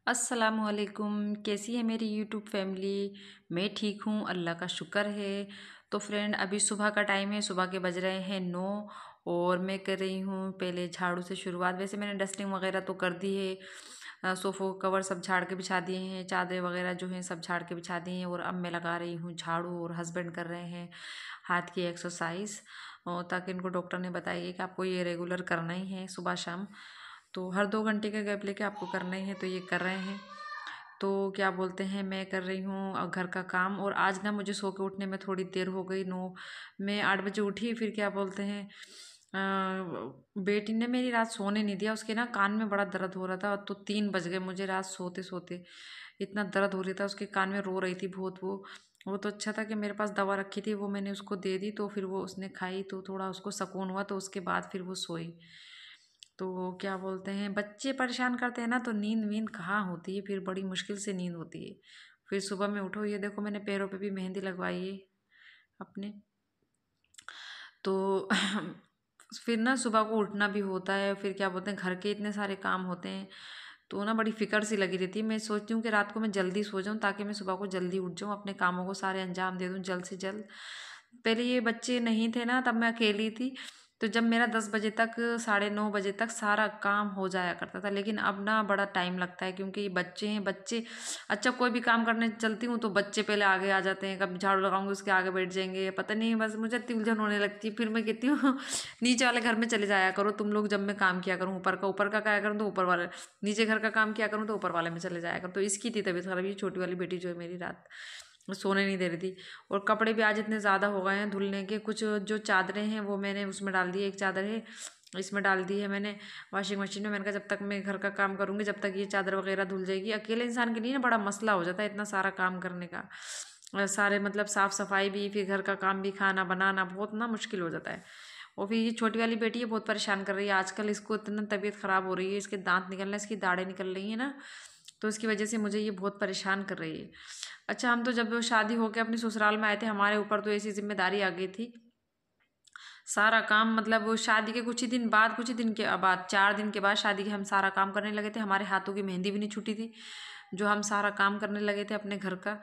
अस्सलामुअलैकुम। कैसी है मेरी यूट्यूब फैमिली। मैं ठीक हूँ, अल्लाह का शुक्र है। तो फ्रेंड, अभी सुबह का टाइम है, सुबह के बज रहे हैं 9 और मैं कर रही हूँ पहले झाड़ू से शुरुआत। वैसे मैंने डस्टिंग वगैरह तो कर दी है, सोफ़ो कवर सब झाड़ के बिछा दिए हैं, चादरें वगैरह जो हैं सब झाड़ के बिछा दी हैं और अब मैं लगा रही हूँ झाड़ू। और हस्बैंड कर रहे हैं हाथ की एक्सरसाइज, ताकि इनको डॉक्टर ने बताई है कि आपको ये रेगुलर करना ही है सुबह शाम। तो हर 2 घंटे का गैप लेके आपको करना ही है, तो ये कर रहे हैं। तो क्या बोलते हैं, मैं कर रही हूँ घर का काम। और आज ना मुझे सो के उठने में थोड़ी देर हो गई। मैं 8 बजे उठी। फिर क्या बोलते हैं, बेटी ने मेरी रात सोने नहीं दिया। उसके ना कान में बड़ा दर्द हो रहा था, तो 3 बज गए मुझे रात सोते सोते। इतना दर्द हो रहा था, उसके कान में रो रही थी बहुत। वो तो अच्छा था कि मेरे पास दवा रखी थी, वो मैंने उसको दे दी। तो फिर वो उसने खाई तो थोड़ा उसको सुकून हुआ, तो उसके बाद फिर वो सोई। तो क्या बोलते हैं, बच्चे परेशान करते हैं ना, तो नींद वींद कहाँ होती है, फिर बड़ी मुश्किल से नींद होती है। फिर सुबह में उठो, ये देखो मैंने पैरों पे भी मेहंदी लगवाई है अपने। तो फिर ना सुबह को उठना भी होता है। फिर क्या बोलते हैं, घर के इतने सारे काम होते हैं, तो ना बड़ी फिक्र सी लगी रहती है। मैं सोचती हूँ कि रात को मैं जल्दी सो जाऊँ, ताकि मैं सुबह को जल्दी उठ जाऊँ, अपने कामों को सारे अंजाम दे दूँ जल्द से जल्द। पहले ये बच्चे नहीं थे ना, तब मैं अकेली थी। तो जब मेरा 10 बजे तक, 9:30 बजे तक सारा काम हो जाया करता था। लेकिन अब ना बड़ा टाइम लगता है, क्योंकि ये बच्चे हैं। बच्चे, अच्छा कोई भी काम करने चलती हूँ तो बच्चे पहले आगे आ जाते हैं। कब झाड़ू लगाऊंगी उसके आगे बैठ जाएंगे, पता नहीं, बस मुझे इतनी उलझन होने लगती है। फिर मैं कहती हूँ नीचे वाले घर में चले जाया करो तुम लोग, जब मैं काम किया करूँ ऊपर का क्या करूँ तो ऊपर वाले, नीचे घर का काम किया करूँ तो ऊपर वाले में चले जाया करो। तो इसकी थी तबीयत खराब, ये छोटी वाली बेटी जो है मेरी, रात सोने नहीं दे रही थी। और कपड़े भी आज इतने ज़्यादा हो गए हैं धुलने के। कुछ जो चादरें हैं वो मैंने उसमें डाल दी है, एक चादर है इसमें डाल दी है मैंने वॉशिंग मशीन में। मैंने कहा जब तक मैं घर का काम करूँगी, जब तक ये चादर वगैरह धुल जाएगी। अकेले इंसान के लिए ना बड़ा मसला हो जाता है इतना सारा काम करने का। सारे मतलब साफ़ सफाई भी, फिर घर का काम भी, खाना बनाना, बहुत ना मुश्किल हो जाता है। और फिर ये छोटी वाली बेटी है, बहुत परेशान कर रही है आजकल। इसको इतना तबीयत ख़राब हो रही है, इसके दांत निकल रहे हैं, इसकी दाढ़ें निकल रही हैं ना, तो इसकी वजह से मुझे ये बहुत परेशान कर रही है। अच्छा, हम तो जब शादी होकर अपने ससुराल में आए थे, हमारे ऊपर तो ऐसी जिम्मेदारी आ गई थी, सारा काम मतलब वो शादी के कुछ ही दिन के बाद, 4 दिन के बाद शादी के हम सारा काम करने लगे थे। हमारे हाथों की मेहंदी भी नहीं छूटी थी, जो हम सारा काम करने लगे थे अपने घर का।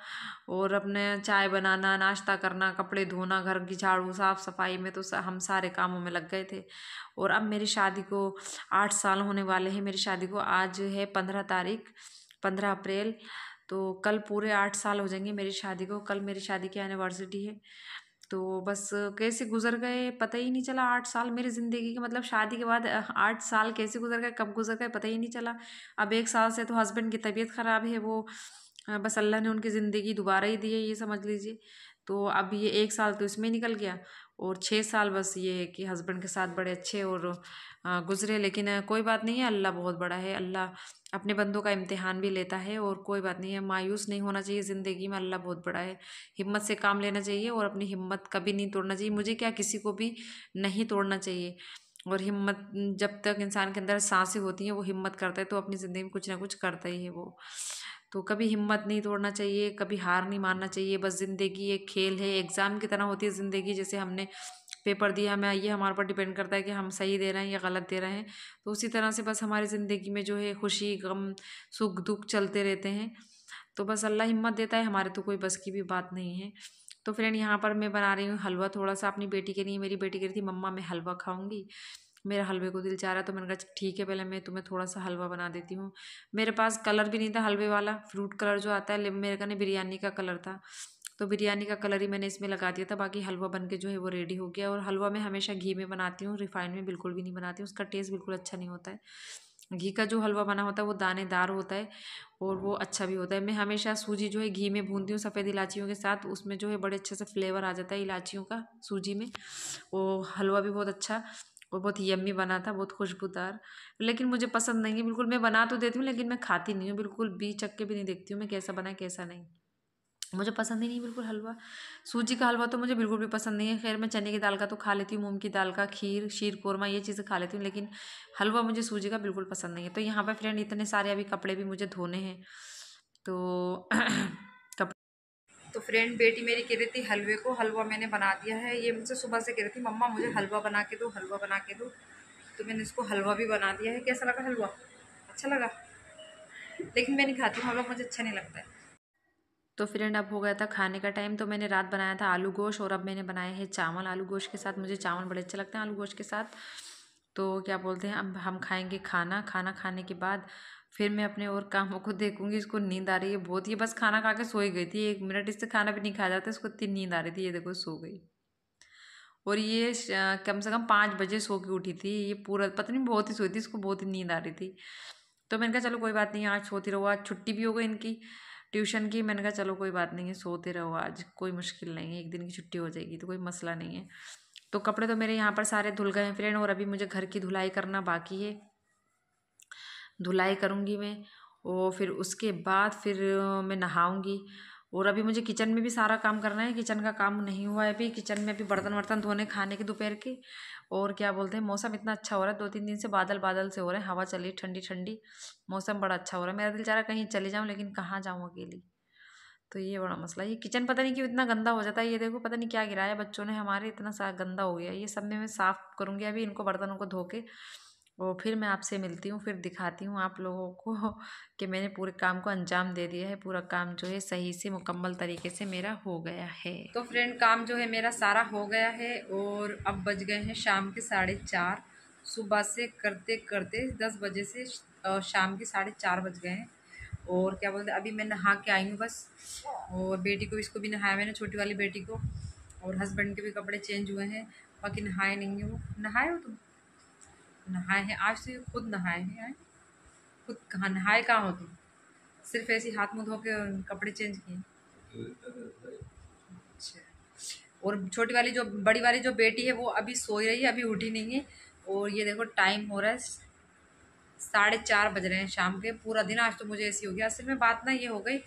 और अपने चाय बनाना, नाश्ता करना, कपड़े धोना, घर की झाड़ू साफ सफाई में, तो हम सारे कामों में लग गए थे। और अब मेरी शादी को 8 साल होने वाले हैं। मेरी शादी को आज है 15 तारीख, 15 अप्रैल। तो कल पूरे 8 साल हो जाएंगे मेरी शादी को। कल मेरी शादी की एनिवर्सरी है। तो बस कैसे गुजर गए पता ही नहीं चला 8 साल मेरी ज़िंदगी के। मतलब शादी के बाद 8 साल कैसे गुजर गए, कब गुजर गए पता ही नहीं चला। अब 1 साल से तो हस्बैंड की तबीयत ख़राब है। वो बस अल्लाह ने उनकी ज़िंदगी दोबारा ही दी है, ये समझ लीजिए। तो अब ये 1 साल तो इसमें निकल गया, और 6 साल बस ये है कि हस्बैंड के साथ बड़े अच्छे और गुजरे। लेकिन कोई बात नहीं है, अल्लाह बहुत बड़ा है। अल्लाह अपने बंदों का इम्तिहान भी लेता है, और कोई बात नहीं है, मायूस नहीं होना चाहिए ज़िंदगी में। अल्लाह बहुत बड़ा है। हिम्मत से काम लेना चाहिए, और अपनी हिम्मत कभी नहीं तोड़ना चाहिए। मुझे क्या, किसी को भी नहीं तोड़ना चाहिए। और हिम्मत, जब तक इंसान के अंदर सांसें होती हैं वो हिम्मत करता है, तो अपनी ज़िंदगी में कुछ ना कुछ करता ही है वो। तो कभी हिम्मत नहीं तोड़ना चाहिए, कभी हार नहीं मानना चाहिए। बस ज़िंदगी एक खेल है, एग्ज़ाम की तरह होती है ज़िंदगी। जैसे हमने पेपर दिया, हमें ये हमारे ऊपर डिपेंड करता है कि हम सही दे रहे हैं या गलत दे रहे हैं। तो उसी तरह से बस हमारी ज़िंदगी में जो है खुशी गम, सुख दुख चलते रहते हैं। तो बस अल्लाह हिम्मत देता है, हमारे तो कोई बस की भी बात नहीं है। तो फ्रेंड, यहाँ पर मैं बना रही हूँ हलवा थोड़ा सा अपनी बेटी के लिए। मेरी बेटी कह रही थी मम्मा मैं हलवा खाऊंगी, मेरा हलवे को दिल चाह रहा है। तो मैंने कहा ठीक है, पहले मैं तुम्हें थोड़ा सा हलवा बना देती हूँ। मेरे पास कलर भी नहीं था हलवे वाला, फ्रूट कलर जो आता है, मेरे का बिरयानी का कलर था। तो बिरयानी का कलर ही मैंने इसमें लगा दिया था। बाकी हलवा बन के जो है वो रेडी हो गया। और हलवा मैं हमेशा घी में बनाती हूँ, रिफाइंड में बिल्कुल भी नहीं बनाती हूँ, उसका टेस्ट बिल्कुल अच्छा नहीं होता है। घी का जो हलवा बना होता है वो दानेदार होता है, और वो अच्छा भी होता है। मैं हमेशा सूजी जो है घी में भूनती हूँ सफ़ेद इलायचियों के साथ, उसमें जो है बड़े अच्छे से फ्लेवर आ जाता है इलायचियों का सूजी में। वो हलवा भी बहुत अच्छा और बहुत यम्मी बना था, बहुत खुशबूदार। लेकिन मुझे पसंद नहीं है बिल्कुल। मैं बना तो देती हूँ, लेकिन मैं खाती नहीं हूँ बिल्कुल भी, चख के भी नहीं देखती हूँ मैं कैसा बना है कैसा नहीं। मुझे पसंद ही नहीं बिल्कुल हलवा। सूजी का हलवा तो मुझे बिल्कुल भी पसंद नहीं है। खैर मैं चने की दाल का तो खा लेती हूँ, मूंग की दाल का, खीर, शीर कोरमा, ये चीज़ें खा लेती हूँ, लेकिन हलवा मुझे सूजी का बिल्कुल पसंद नहीं है। तो यहाँ पर फ्रेंड इतने सारे अभी कपड़े भी मुझे धोने हैं, तो तो फ्रेंड, बेटी मेरी कह रही थी हलवे को, हलवा मैंने बना दिया है। ये मुझसे सुबह से कह रही थी मम्मा मुझे हलवा बना के दो, हलवा बना के दो। तो मैंने इसको हलवा भी बना दिया है। कैसा लगा हलवा, अच्छा लगा? लेकिन मैं नहीं खाती हूँ, हम लोग, मुझे अच्छा नहीं लगता है। तो फ्रेंड अब हो गया था खाने का टाइम। तो मैंने रात बनाया था आलू गोश्त और अब मैंने बनाए हैं चावल आलू गोश्त के साथ। मुझे चावल बड़े अच्छे लगते हैं आलू गोश्त के साथ। तो क्या बोलते हैं, अब हम खाएंगे खाना। खाना खाने के बाद फिर मैं अपने और कामों को देखूंगी। इसको नींद आ रही है बहुत, ये बस खाना खा के सो ही गई थी। 1 मिनट इससे खाना भी नहीं खाया जाता, इसको इतनी नींद आ रही थी। ये देखो सो गई। और ये कम से कम 5 बजे सो के उठी थी। ये पूरा पता नहीं बहुत ही सोई थी, इसको बहुत ही नींद आ रही थी। तो मैंने कहा चलो कोई बात नहीं, आज सोती रहो, आज छुट्टी भी हो गई इनकी ट्यूशन की। मैंने कहा चलो कोई बात नहीं है, सोते रहो, आज कोई मुश्किल नहीं है, एक दिन की छुट्टी हो जाएगी तो कोई मसला नहीं है। तो कपड़े तो मेरे यहाँ पर सारे धुल गए हैं फ्रेंड, और अभी मुझे घर की धुलाई करना बाकी है। धुलाई करूँगी मैं, और फिर उसके बाद फिर मैं नहाऊँगी। और अभी मुझे किचन में भी सारा काम करना है। किचन का काम नहीं हुआ है अभी। किचन में अभी बर्तन वर्तन धोने खाने के दोपहर के। और क्या बोलते हैं, मौसम इतना अच्छा हो रहा है, 2-3 दिन से बादल बादल से हो रहे हैं, हवा चली ठंडी ठंडी, मौसम बड़ा अच्छा हो रहा है। मेरा दिल चाह रहा है कहीं चले जाऊँ, लेकिन कहाँ जाऊँ अकेली। तो ये बड़ा मसला है। ये किचन पता नहीं क्यों इतना गंदा हो जाता है। ये देखो पता नहीं क्या गिराया बच्चों ने हमारे, इतना सा गंदा हो गया। ये सब में मैं साफ़ करूँगी अभी इनको, बर्तनों को धो के। और फिर मैं आपसे मिलती हूँ, फिर दिखाती हूँ आप लोगों को कि मैंने पूरे काम को अंजाम दे दिया है। पूरा काम जो है सही से मुकम्मल तरीके से मेरा हो गया है। तो फ्रेंड काम जो है मेरा सारा हो गया है, और अब बज गए हैं शाम के 4:30। सुबह से करते करते 10 बजे से शाम के 4:30 बज गए हैं। और क्या बोलते हैं, अभी मैं नहा के आई हूँ बस। और बेटी को, इसको भी नहाया मैंने, छोटी वाली बेटी को। और हस्बैंड के भी कपड़े चेंज हुए हैं, बाकी नहाए नहीं है वो। नहाए हो तुम? नहाए हैं आज से, खुद नहाए हैं यार। खुद कहाँ नहाए, कहाँ हो तुम? सिर्फ ऐसे ही हाथ मुँह धो के कपड़े चेंज किए। अच्छा। और छोटी वाली जो, बड़ी वाली जो बेटी है वो अभी सोई रही है, अभी उठी नहीं है। और ये देखो टाइम हो रहा है 4:30 बज रहे हैं शाम के। पूरा दिन आज तो मुझे ऐसी हो गया। असल में बात ना ये हो गई,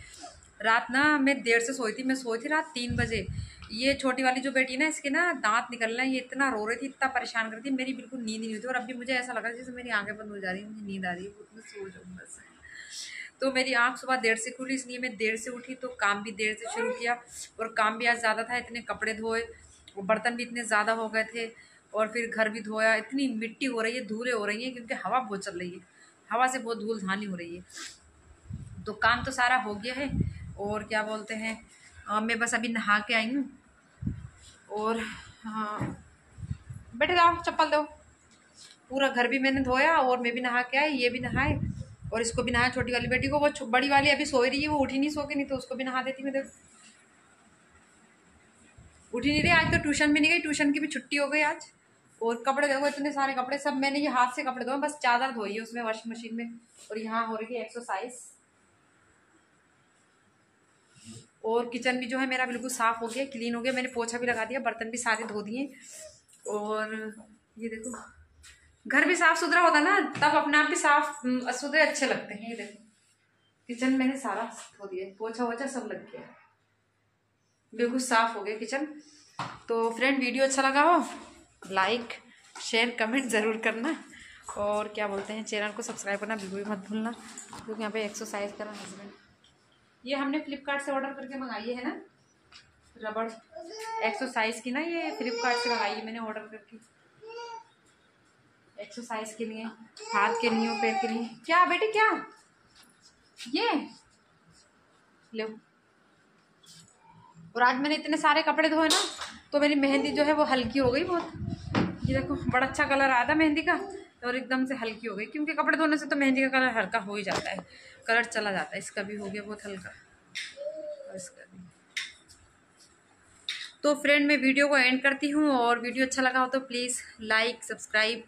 रात ना मैं देर से सोई थी। मैं सोई थी रात 3 बजे। ये छोटी वाली जो बेटी है ना, इसके ना दांत निकल रहे हैं। ये इतना रो रही थी, इतना परेशान कर रही थी, मेरी बिल्कुल नींद नहीं हुई थी। और अभी मुझे ऐसा लगा जैसे मेरी आंखें बंद हो जा रही है, मुझे नींद आ रही है, मैं सो जाऊँ बस। तो मेरी आंख सुबह देर से खुली, इसलिए मैं देर से उठी, तो काम भी देर से शुरू किया। और काम भी आज ज़्यादा था, इतने कपड़े धोए, और बर्तन भी इतने ज़्यादा हो गए थे। और फिर घर भी धोया। इतनी मिट्टी हो रही है, धूलें हो रही हैं, क्योंकि हवा बहुत चल रही है। हवा से बहुत धूल धानी हो रही है। तो काम तो सारा हो गया है। और क्या बोलते हैं, मैं बस अभी नहा के आई हूँ। और हाँ बेटे जाओ चप्पल दो। पूरा घर भी मैंने धोया, और मैं भी नहा के आई, ये भी नहाए, और इसको भी नहाया, छोटी वाली बेटी को। वो बड़ी वाली अभी सोई रही है, वो उठी नहीं सो के, नहीं तो उसको भी नहा देती मैं। देख उठी नहीं रही आज, तो ट्यूशन भी नहीं गई, ट्यूशन की भी छुट्टी हो गई आज। और कपड़े देखो, इतने सारे कपड़े, सब मैंने ये हाथ से कपड़े धोए, बस चादर धोई है उसमें वॉशिंग मशीन में। और यहाँ हो रही है एक्सरसाइज। और किचन भी जो है मेरा बिल्कुल साफ़ हो गया, क्लीन हो गया। मैंने पोछा भी लगा दिया, बर्तन भी सारे धो दिए। और ये देखो, घर भी साफ सुथरा होता ना, तब अपने आप भी साफ सुथरे अच्छे लगते हैं। ये देखो किचन मैंने सारा धो दिया, पोछा वोछा सब लग गया, बिल्कुल साफ हो गया किचन। तो फ्रेंड वीडियो अच्छा लगा हो, लाइक शेयर कमेंट ज़रूर करना। और क्या बोलते हैं, चैनल को सब्सक्राइब करना बिल्कुल भी मत भूलना, क्योंकि यहाँ पे एक्सरसाइज कर रहा है हस्बैंड। ये हमने फ्लिपकार्ट से ऑर्डर करके मंगाई है ना, रबड़ एक्सरसाइज की ना, ये फ्लिपकार्ट से मंगाई है मैंने ऑर्डर करके, एक्सरसाइज के लिए, हाथ के लिए, पैर के लिए। क्या बेटे क्या, ये लो। और आज मैंने इतने सारे कपड़े धोए ना, तो मेरी मेहंदी जो है वो हल्की हो गई बहुत। ये देखो बड़ा अच्छा कलर आया था मेहंदी का, और एकदम से हल्की हो गई, क्योंकि कपड़े धोने से तो मेहंदी का कलर हल्का हो ही जाता है, कलर चला जाता है। इसका भी हो गया बहुत हल्का, और इसका भी। तो फ्रेंड मैं वीडियो को एंड करती हूँ, और वीडियो अच्छा लगा हो तो प्लीज़ लाइक सब्सक्राइब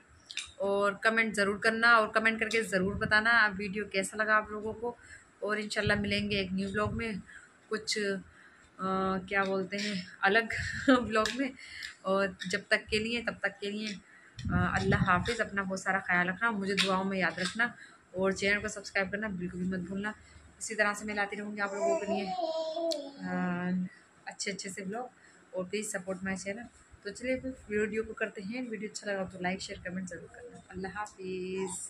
और कमेंट ज़रूर करना, और कमेंट करके ज़रूर बताना आप वीडियो कैसा लगा आप लोगों को। और इंशाल्लाह मिलेंगे एक न्यू ब्लॉग में, कुछ क्या बोलते हैं, अलग ब्लॉग में। और जब तक के लिए, तब तक के लिए अल्लाह हाफिज़। अपना बहुत सारा ख्याल रखना, मुझे दुआओं में याद रखना, और चैनल को सब्सक्राइब करना बिल्कुल भी मत भूलना। इसी तरह से मैं लाती रहूँगी आप लोगों के लिए अच्छे अच्छे से ब्लॉग, और प्लीज़ सपोर्ट माई चैनल। तो चलिए फिर वीडियो को करते हैं। वीडियो अच्छा लगा तो लाइक शेयर कमेंट ज़रूर करना। अल्लाह हाफिज़।